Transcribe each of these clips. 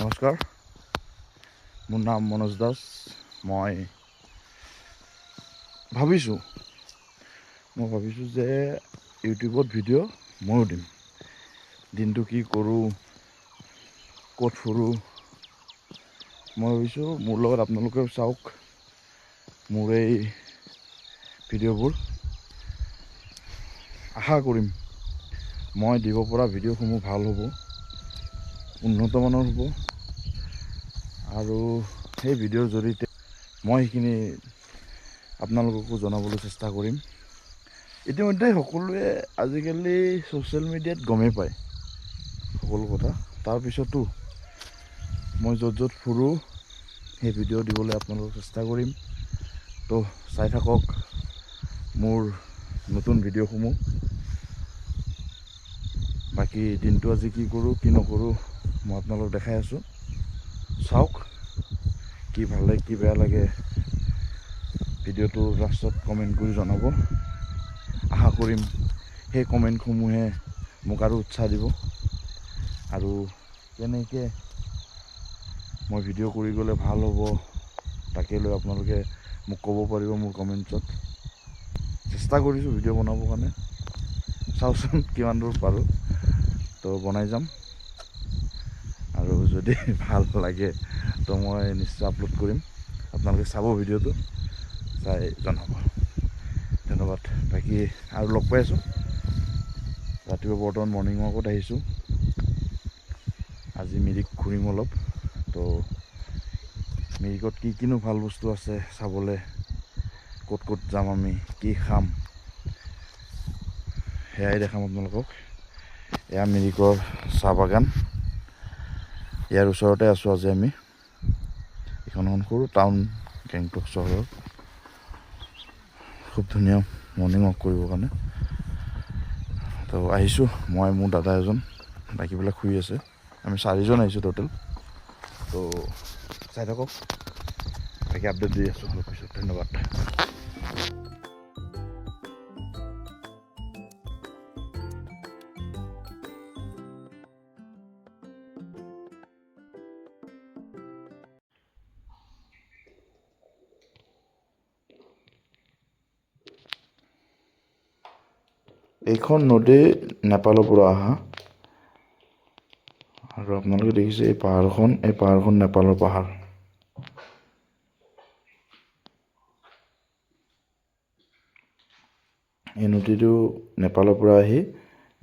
নমস্কাৰ, মোৰ নাম মনোজ দাস। মই ভাবিছোঁ যে ইউটিউবত ভিডিঅ' ময়ো দিম। দিনটো কি কৰোঁ, ক'ত ফুৰোঁ, মই ভাবিছোঁ মোৰ লগত আপোনালোকেও চাওক মোৰ এই ভিডিঅ'বোৰ। আশা কৰিম মই দিব পৰা ভিডিঅ'সমূহ ভাল হ'ব, উন্নত মানৰ হ'ব, আৰু সেই ভিডিঅ'ৰ জৰিয়তে মই সেইখিনি আপোনালোককো জনাবলৈ চেষ্টা কৰিম। ইতিমধ্যে সকলোৱে আজিকালি ছ'চিয়েল মিডিয়াত গমেই পায় সকলো কথা। তাৰপিছতো মই য'ত ফুৰোঁ সেই ভিডিঅ' দিবলৈ আপোনালোকক চেষ্টা কৰিম। তো চাই থাকক মোৰ নতুন ভিডিঅ'সমূহ। বাকী দিনটো আজি কি কৰোঁ কি নকৰোঁ মই আপোনালোকক দেখাই আছোঁ, চাওক। কি ভাল লাগে কি বেয়া লাগে ভিডিঅ'টো লাষ্টত কমেণ্ট কৰি জনাব। আশা কৰিম সেই কমেণ্টসমূহে মোক আৰু উৎসাহ দিব, আৰু কেনেকৈ মই ভিডিঅ' কৰি গ'লে ভাল হ'ব তাকে লৈ আপোনালোকে মোক ক'ব পাৰিব মোৰ কমেণ্টছত। চেষ্টা কৰিছোঁ ভিডিঅ' বনাবৰ কাৰণে, চাওচোন কিমান দূৰ পাৰোঁ। তো বনাই যাম, আৰু যদি ভাল লাগে তো মই নিশ্চয় আপলোড কৰিম। আপোনালোকে চাব, ভিডিঅ'টো চাই জনাব। ধন্যবাদ। বাকী আৰু লগ পাই আছোঁ। ৰাতিপুৱা বৰ্তমান মৰ্ণিং ৱাকত আহিছোঁ। আজি মিৰিক ঘূৰিম অলপ। তো মিৰিকত কিনো ভাল বস্তু আছে চাবলৈ, ক'ত যাম, আমি কি খাম, সেয়াই দেখাম আপোনালোকক। এয়া মিৰিকৰ চাহ বাগান, ইয়াৰ ওচৰতে আছোঁ আজি আমি। এখন সৰু টাউন গেংটক চহৰৰ। খুব ধুনীয়া মৰ্ণিং ৱাক কৰিবৰ কাৰণে। তো আহিছোঁ মই, মোৰ দাদা এজন, বাকীবিলাক শুই আছে। আমি 4জন আহিছোঁ টোটেল। তো চাই থাকক, বাকী আপডেট দি আছোঁ অলপ পিছত। ধন্যবাদ। এইখন নদী নেপালৰ পৰা অহা, আৰু আপোনালোকে দেখিছে এই পাহাৰখন নেপালৰ পাহাৰ। এই নদীটো নেপালৰ পৰা আহি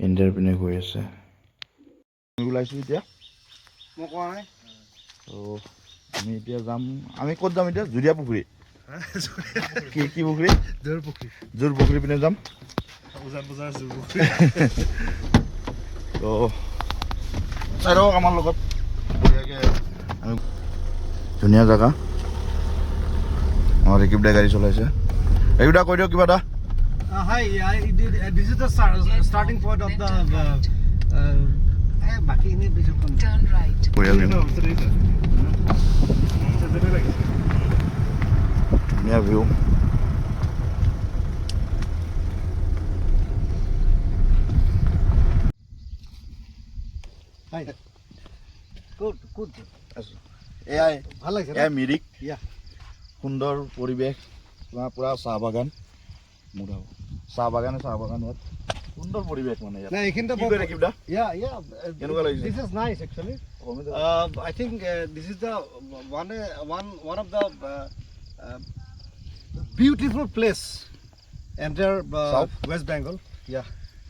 ইণ্ডিয়াৰ পিনে গৈ আছে। ওলাইছোঁ এতিয়া, মই কোৱা নাই। তো আমি এতিয়া যাম, আমি ক'ত যাম এতিয়া? জুৰিয়া পুখুৰী। কি পুখুৰী? জোৰ পুখুৰী পিনে যাম। তো চাই থাকক আমাৰ লগত। ধুনীয়া জেগা। আমাৰ ৰেকিব দাই গাড়ী চলাইছে। ৰেকিব দা কৈ দিয়ক কিবা এটা। Hi, this is the starting point of the turn right. ধুনীয়া ভিউ। Hi. Good. এয়াই ভাল লাগিছে। এয়াই মিৰিক। সুন্দৰ পৰিৱেশ, পুৰা চাহ বাগান। চাহ বাগান ইয়াত সুন্দৰ পৰিৱেশ মানে ইয়াত। নাই এইখিনিতে কি কৰে কিবা? কেনেকুৱা লাগিছে? This is nice actually. I think this is the one of the beautiful place enter West Bengal.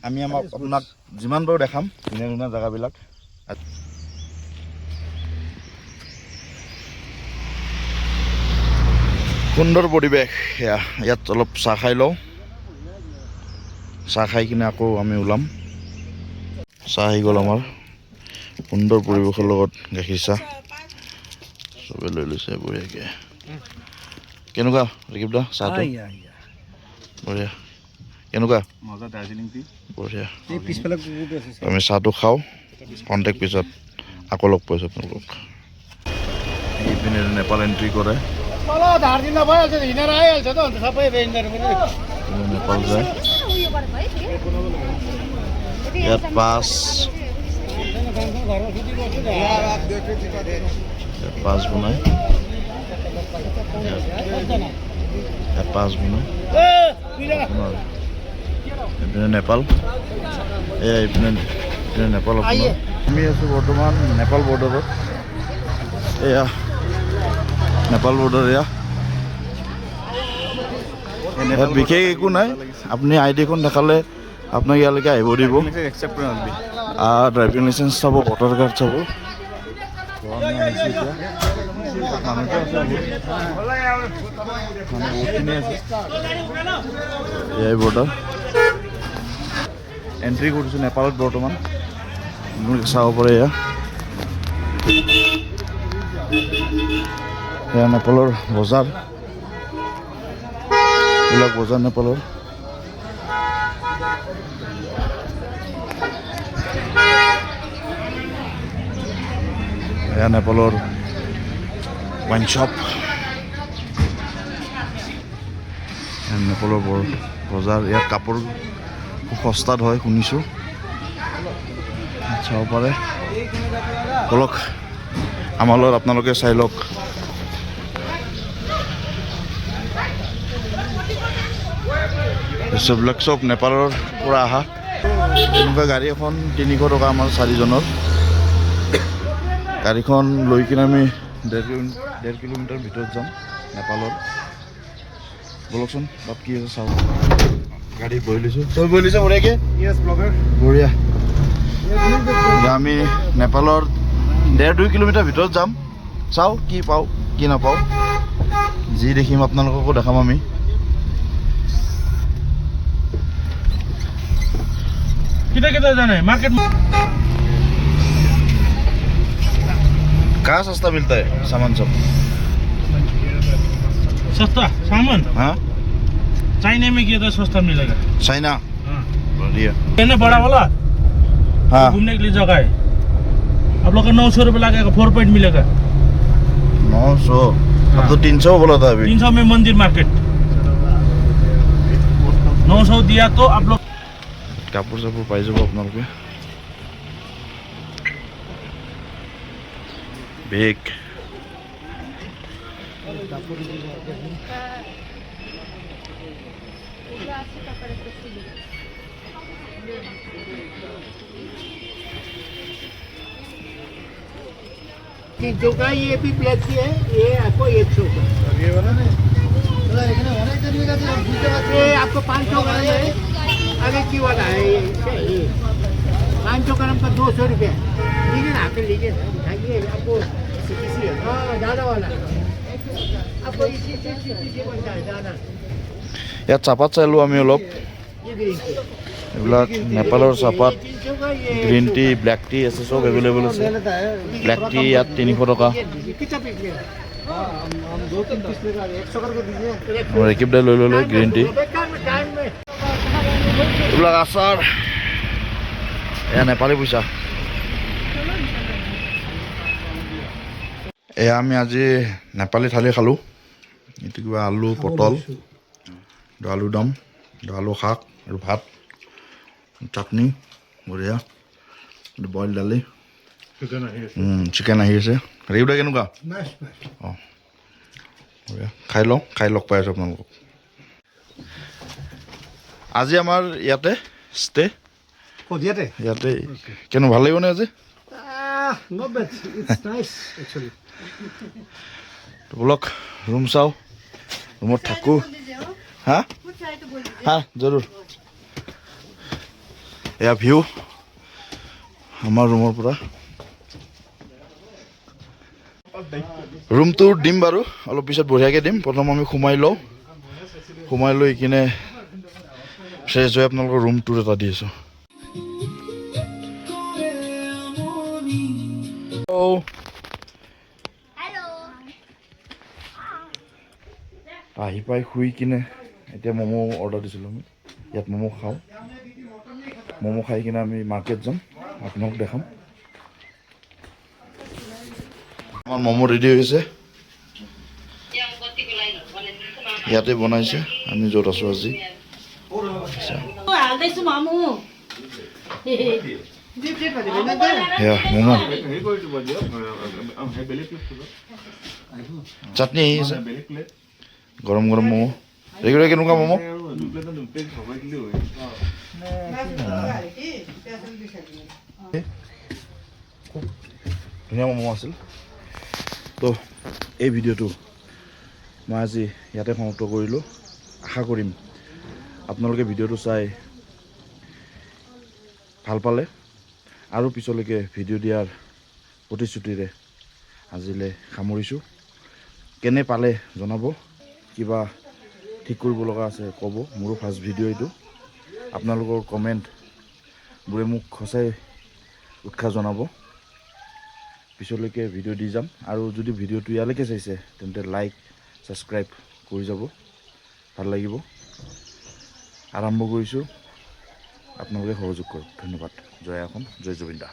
আমি আপোনাক যিমান পাৰোঁ দেখাম ধুনীয়া ধুনীয়া জেগাবিলাক। সুন্দৰ পৰিৱেশ সেয়া। ইয়াত অলপ চাহ খাই লওঁ, চাহ খাই কিনে আকৌ আমি ওলাম। চাহ আহি গ'ল আমাৰ। সুন্দৰ পৰিৱেশৰ লগত গাখীৰ চাহ চবে লৈ লৈছে বঢ়িয়াকৈ। কেনেকুৱা ৰেকিব দা চাহটো? বঢ়িয়া। কেনেকুৱা? মজা, দাৰ্জিলিং টি। বঢ়িয়া। পিছফালে আমি চাহটো খাওঁ, কণ্টেক্ট পিছত আকৌ লগ পাইছোঁ আপোনালোকক। এইপিনে নেপাল এণ্ট্ৰি কৰে, নেপাল যায়। ইয়াত পাছ পাঁচ বনাই পাঁচ বনাই এইপিনে নেপাল এইপিনে নেপাল আপোনাৰ আমি আছোঁ বৰ্তমান নেপাল বৰ্ডাৰত এয়া নেপাল বৰ্ডাৰ এয়া ইয়াত বিশেষ একো নাই আপুনি আইডিখন দেখালে আপোনাক ইয়ালৈকে আহিব দিব ড্ৰাইভিং লাইচেঞ্চ চাব ভোটাৰ কাৰ্ড চাব এয়াই বৰ্ডাৰ এণ্ট্ৰি কৰিছোঁ নেপালত বৰ্তমান চাব পাৰে এয়া নেপালৰ বজাৰ এইবিলাক বজাৰ নেপালৰ এয়া নেপালৰ ৱাইন শ্বপ নেপালৰ বজাৰ ইয়াত কাপোৰ খুব সস্তাত হয় শুনিছোঁ চাব পাৰে বলক আমাৰ লগত আপোনালোকে চাই লওক এইবিলাক চব নেপালৰ পৰা অহা এনেকুৱা গাড়ী এখন 300 টকা আমাৰ 4জনৰ গাড়ীখন লৈ কিনে আমি 1.5 কিলোমিটাৰ ভিতৰত যাম নেপালৰ বলকচোন তাত কি আছে চাওঁ গাড়ী বহি লৈছোঁ তই বহি লৈছ বঢ়িয়াকৈ বঢ়িয়া আমি নেপালৰ 1.5-2 কিলোমিটাৰ ভিতৰত যাম চাওঁ কি পাওঁ কি নাপাওঁ যি দেখিম আপোনালোককো দেখাম আমি कितना जाना है मार्केट में कहाँ सस्ता मिलता है सामान सब सस्ता सामान हाँ चाइना में किया तो सस्ता मिलेगा चाइना बढ़िया कहने बड़ा वाला हाँ घूमने के लिए जगह है आप लोग का 900 रुपये लगेगा 4 पॉइंट मिलेगा 900 अब तो 300 बोला था अभी 300 में मंदिर मार्केट 900 दिया तो आप लोग কাপোৰ চাপোৰ পাই যাব আপোনালোকে বেগ जो का ये भी ब्लैक की है ये आपको 100 का ये वाला नहीं ये आपको 500 का है अरे की वाला है ये 500 ग्राम का 200 रुपया लीजिए ना आकर लीजिए उठाइए आपको हाँ ज़्यादा वाला आपको इसी बनता है ज़्यादा ইয়াত চাহপাত চাই লওঁ আমি অলপ ये ग्रीन टी এইবিলাক নেপালৰ চাহপাত গ্ৰীণ টি ব্লেক টি আছে চব এভেইলেবল আছে ব্লেক টি ইয়াত 300 টকা कितना पीस लेगा हम 2-3 पीस लेगा 100 करके दीजिए ৰেকিব দাই লৈ ল'লে গ্ৰীণ টি टाइम में এইবিলাক আচাৰ এয়া নেপালী পইচা এয়া আমি আজি নেপালী থালি খালোঁ এইটো কিবা আলু পটল আলু দম আলু শাক আৰু ভাত চাটনি বঢ়িয়া বইল দালি চিকেন আহি আছে ৰেকিব কেনেকুৱা অঁ বঢ়িয়া খাই লগ পাই আছোঁ আপোনালোকক আজি আমাৰ ইয়াতে ষ্টে ইয়াতে কেনে ভাল লাগিব নে আজি not bad it's nice actually বলক ৰুম চাওঁ ৰুমত থাকোঁ হা হা জৰুৰ এয়া ভিউ আমাৰ ৰুমৰ পৰা ৰুমটো দিম বাৰু অলপ পিছত বঢ়িয়াকৈ দিম প্ৰথম আমি সোমাই লৈ কিনে ফ্ৰেছ হৈ আপোনালোকৰ ৰুম টুৰ এটা দি আছোঁ আহি পাই শুই কিনে এতিয়া ম'ম' অৰ্ডাৰ দিছিলোঁ আমি ইয়াত ম'ম' খাওঁ ম'ম' খাই কিনে আমি মাৰ্কেট যাম আপোনালোক দেখাম আমাৰ ম'ম' ৰেডি হৈছে ইয়াতে বনাইছে আমি য'ত আছোঁ আজি हाल्दैछु मोमो সেয়া ম'ম' চাটনি আহি আছে গৰম গৰম ম'ম' এইকেইটা কেনেকুৱা ম'ম' খুব ধুনীয়া ম'ম' আছিল তো এই ভিডিঅ'টো মই আজি ইয়াতে সমাপ্ত কৰিলোঁ আশা কৰিম আপোনালোকে ভিডিঅ'টো চাই ভাল পালে আৰু পিছলৈকে ভিডিঅ' দিয়াৰ প্ৰতিশ্ৰুতিৰে আজিলৈ সামৰিছোঁ কেনে পালে জনাব কিবা ঠিক কৰিব লগা আছে ক'ব মোৰো ফাৰ্ষ্ট ভিডিঅ' এইটো আপোনালোকৰ কমেণ্টবোৰে মোক সঁচাই উৎসাহ জনাব পিছলৈকে ভিডিঅ' দি যাম আৰু যদি ভিডিঅ'টো ইয়ালৈকে চাইছে তেন্তে লাইক ছাবস্ক্ৰাইব কৰি যাব ভাল লাগিব আৰম্ভ কৰিছোঁ আপোনালোকে সহযোগ কৰক ধন্যবাদ জয় অসম জয় জুবিন দা